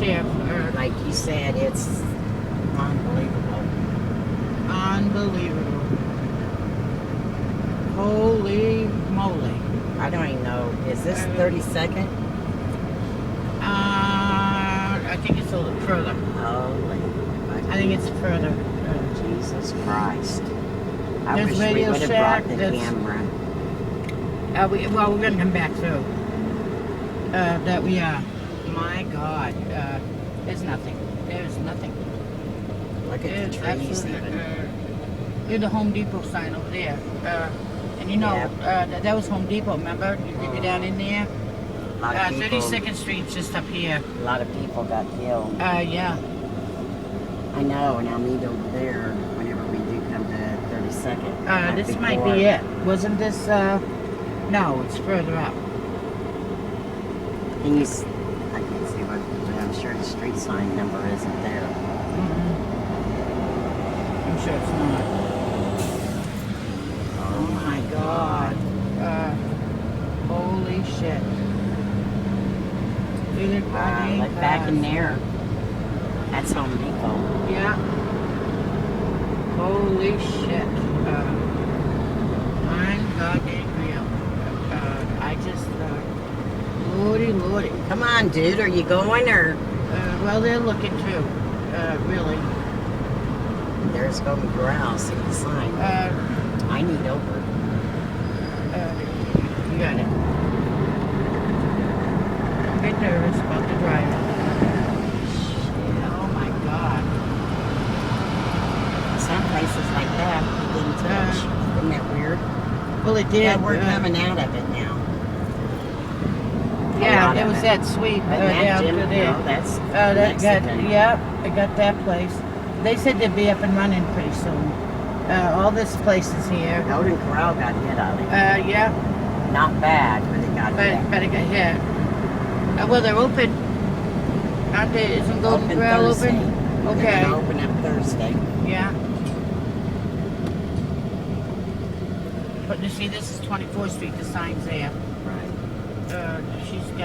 here. Like you said, it's unbelievable. Unbelievable. Holy moly. I don't even know. Is this 32nd? I think it's a little further. Holy. I think it's further. Jesus Christ. I There's wish we Radio would have Shack, brought the that's- camera. Well, we're going to come back through. My God. There's nothing. There's nothing. Look at the trees even. There's the Home Depot sign over there. And you know, that was Home Depot, remember? You could go down in there. A lot of people, 32nd Street's just up here. a lot of people got killed. Yeah. I know, and I'll meet over there whenever we do come to 32nd. This might be it. Wasn't this, no, it's further up. Can you, I can't see what, but I'm sure the street sign number isn't there. I'm sure it's not. Oh my God. Holy shit. Look back in there. That's Home Depot. Yeah. Holy shit. I'm goddamn real. I just, lordy. Come on, dude. Are you going or? Well, they're looking too. Really. There's Golden Corral. See the sign. I need over. You got it. Don't get nervous about the driver. Oh my God. Some places like that you didn't touch. Isn't that weird? Well, it did. Yeah, we're coming out of it now. Yeah, it was that sweet But that down Jim, to there. no, that's That got, Mexican. I got that place. They said they'd be up and running pretty soon. All this place is here. Golden Corral got hit on it. Yeah, Not bad, but it got hit. but it got hit. Well, they're open. Aren't they? Isn't Golden Open Corral Thursday. open? They're Okay. gonna open up Thursday. Yeah. But you see, this is 24th Street. The sign's there. Right. She's got